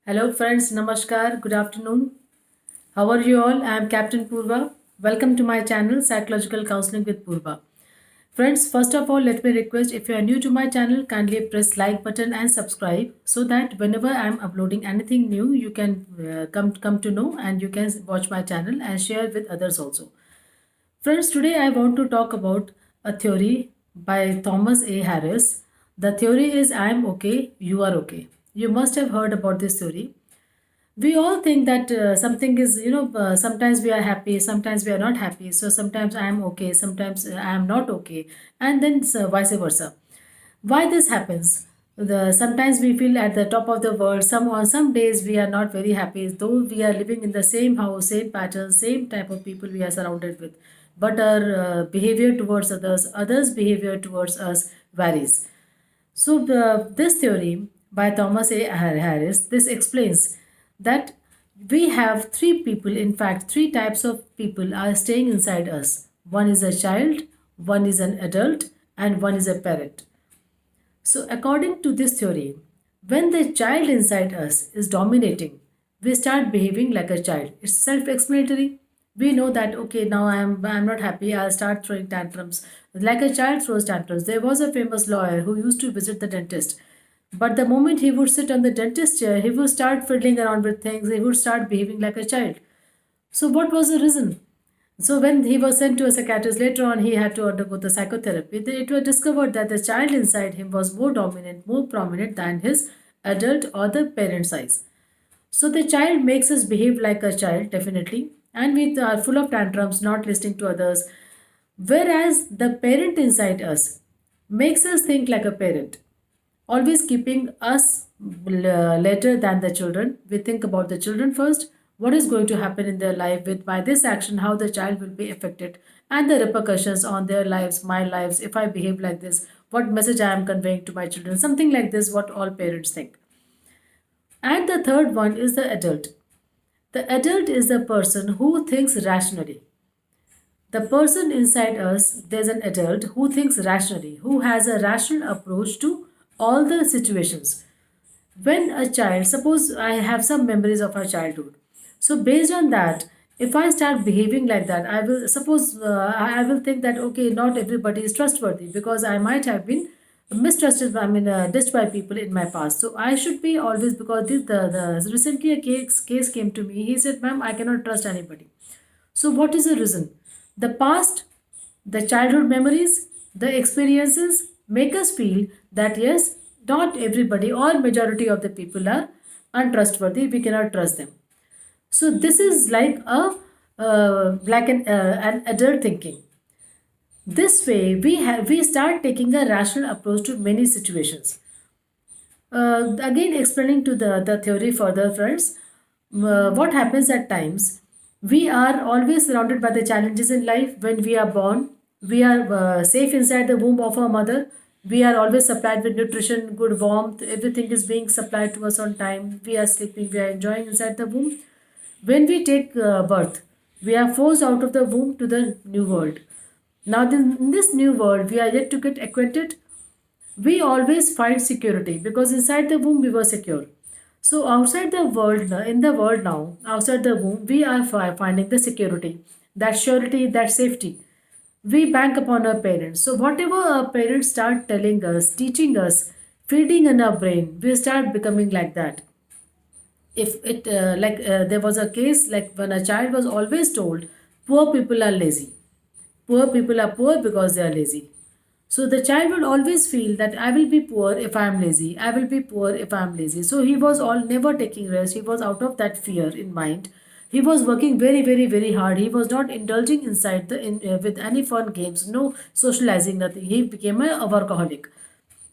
Hello, friends. Namaskar. Good afternoon. How are you all? I am Captain Purva. Welcome to my channel, Psychological Counseling with Purva. Friends, first of all, let me request if you are new to my channel, kindly press like button and subscribe so that whenever I am uploading anything new, you can come to know and you can watch my channel and share with others also. Friends, today I want to talk about a theory by Thomas A. Harris. The theory is I am okay, you are okay. You must have heard about this theory. We all think that something is, sometimes we are happy, sometimes we are not happy. So sometimes I am okay, sometimes I am not okay, and then vice versa. Why this happens? Sometimes we feel at the top of the world. On some days we are not very happy, though we are living in the same house, same patterns, same type of people we are surrounded with. But our behavior towards others' behavior towards us varies. So this theory by Thomas A. Harris, this explains that we have three people, in fact, three types of people are staying inside us. One is a child, one is an adult, and one is a parent. So according to this theory, when the child inside us is dominating, we start behaving like a child. It's self-explanatory. We know that okay, now I'm not happy, I'll start throwing tantrums. Like a child throws tantrums. There was a famous lawyer who used to visit the dentist. But the moment he would sit on the dentist chair, he would start fiddling around with things, he would start behaving like a child. So what was the reason? So when he was sent to a psychiatrist later on, he had to undergo the psychotherapy. It was discovered that the child inside him was more dominant, more prominent than his adult or the parent size. So the child makes us behave like a child, definitely, and we are full of tantrums, not listening to others. Whereas the parent inside us makes us think like a parent, always keeping us later than the children. We think about the children first, what is going to happen in their life with by this action, how the child will be affected, and the repercussions on their lives, my lives, if I behave like this, what message I am conveying to my children, something like this, what all parents think. And the third one is the adult. The adult is the person who thinks rationally. The person inside us, there's an adult who thinks rationally, who has a rational approach to all the situations. When a child, suppose I have some memories of our childhood. So based on that, if I start behaving like that, I will suppose I will think that okay, not everybody is trustworthy because I might have been mistrusted. Ditched by people in my past. So I should be always because the recently a case came to me. He said, "Ma'am, I cannot trust anybody." So, what is the reason? The past, the childhood memories, the experiences make us feel that yes, not everybody or majority of the people are untrustworthy. We cannot trust them. So, this is like an adult thinking. This way, we start taking a rational approach to many situations. Again, explaining to the theory further, friends, what happens at times, we are always surrounded by the challenges in life. When we are born, we are safe inside the womb of our mother. We are always supplied with nutrition, good warmth, everything is being supplied to us on time. We are sleeping, we are enjoying inside the womb. When we take birth, we are forced out of the womb to the new world. Now, in this new world, we are yet to get acquainted. We always find security because inside the womb we were secure. So outside the world, in the world now, outside the womb, we are finding the security, that surety, that safety. We bank upon our parents. So whatever our parents start telling us, teaching us, feeding in our brain, we start becoming like that. If it there was a case like when a child was always told, poor people are lazy. Poor people are poor because they are lazy. So the child will always feel that I will be poor if I am lazy. I will be poor if I am lazy. So he was all never taking rest. He was out of that fear in mind. He was working very, very, very hard. He was not indulging inside with any fun games, no socializing, nothing. He became a workaholic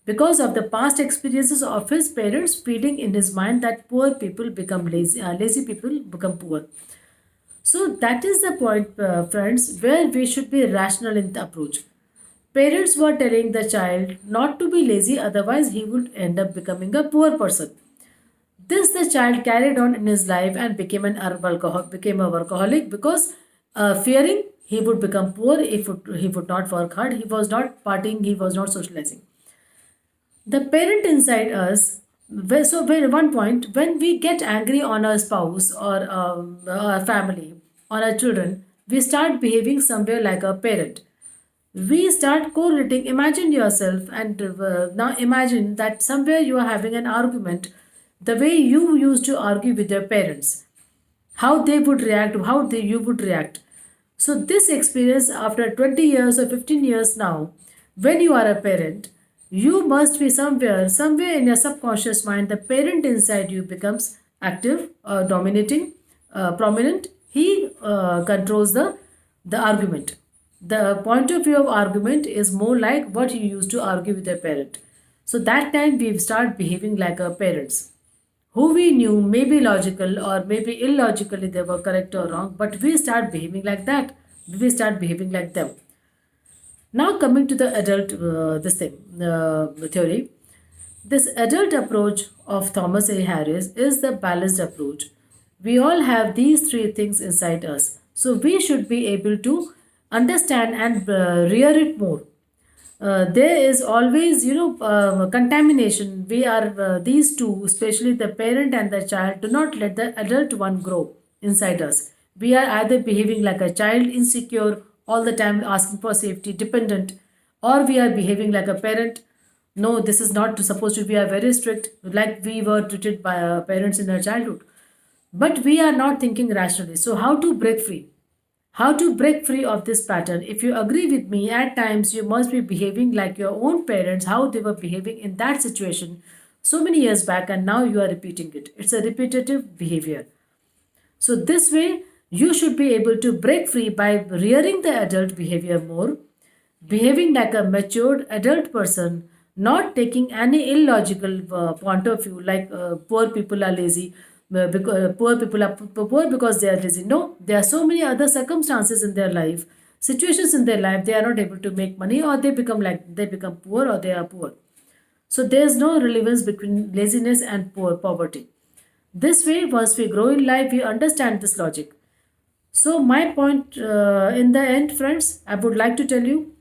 because of the past experiences of his parents feeding in his mind that poor people become lazy, lazy people become poor. So that is the point, friends, where we should be rational in the approach. Parents were telling the child not to be lazy, otherwise, he would end up becoming a poor person. This the child carried on in his life and became a workaholic because fearing he would become poor if he would not work hard. He was not partying, he was not socializing. The parent inside us One point, when we get angry on our spouse or our family, on our children, we start behaving somewhere like a parent. We start correlating. Imagine yourself, and now imagine that somewhere you are having an argument the way you used to argue with your parents, how they would react, you would react. So this experience after 20 years or 15 years now, when you are a parent, you must be somewhere in your subconscious mind, the parent inside you becomes active, dominating, prominent. He controls the argument. The point of view of argument is more like what you used to argue with your parent. So that time we start behaving like our parents, who we knew may be logical or maybe illogically they were correct or wrong, but we start behaving like that. We start behaving like them. Now coming to the adult, theory. This adult approach of Thomas A. Harris is the balanced approach. We all have these three things inside us. So we should be able to understand and rear it more. There is always, contamination. We are these two, especially the parent and the child, do not let the adult one grow inside us. We are either behaving like a child, insecure, all the time asking for safety, dependent, or we are behaving like a parent. No, this is not supposed to be. A very strict, like we were treated by our parents in our childhood. But we are not thinking rationally. So, how to break free? How to break free of this pattern? If you agree with me, at times you must be behaving like your own parents, how they were behaving in that situation so many years back, and now you are repeating it. It's a repetitive behavior. So, this way, you should be able to break free by rearing the adult behavior more, behaving like a matured adult person, not taking any illogical point of view like poor people are lazy. Because poor people are poor because they are lazy. No, there are so many other circumstances in their life, situations in their life, they are not able to make money, or they become poor, or they are poor. So there is no relevance between laziness and poverty. This way, once we grow in life, we understand this logic. So, my point in the end, friends, I would like to tell you,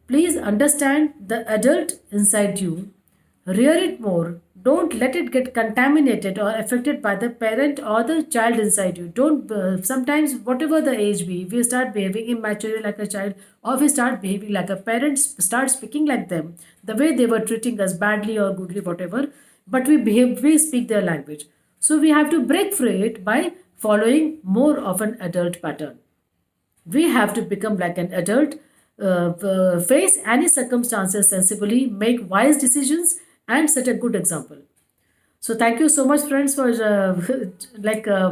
please understand the adult inside you, rear it more. Don't let it get contaminated or affected by the parent or the child inside you. Don't, sometimes, whatever the age be, we start behaving immaturely like a child, or we start behaving like a parent, start speaking like them, the way they were treating us badly or goodly, whatever, but we speak their language. So, we have to break free it by following more of an adult pattern. We have to become like an adult, face any circumstances sensibly, make wise decisions, and set a good example. So thank you so much, friends, for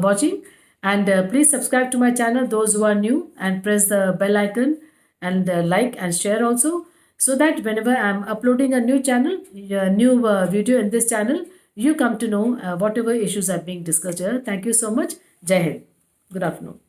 watching, and please subscribe to my channel, those who are new, and press the bell icon, and like and share also, so that whenever I'm uploading a new video in this channel, you come to know whatever issues are being discussed here. Thank you so much. Jai Hind. Good afternoon.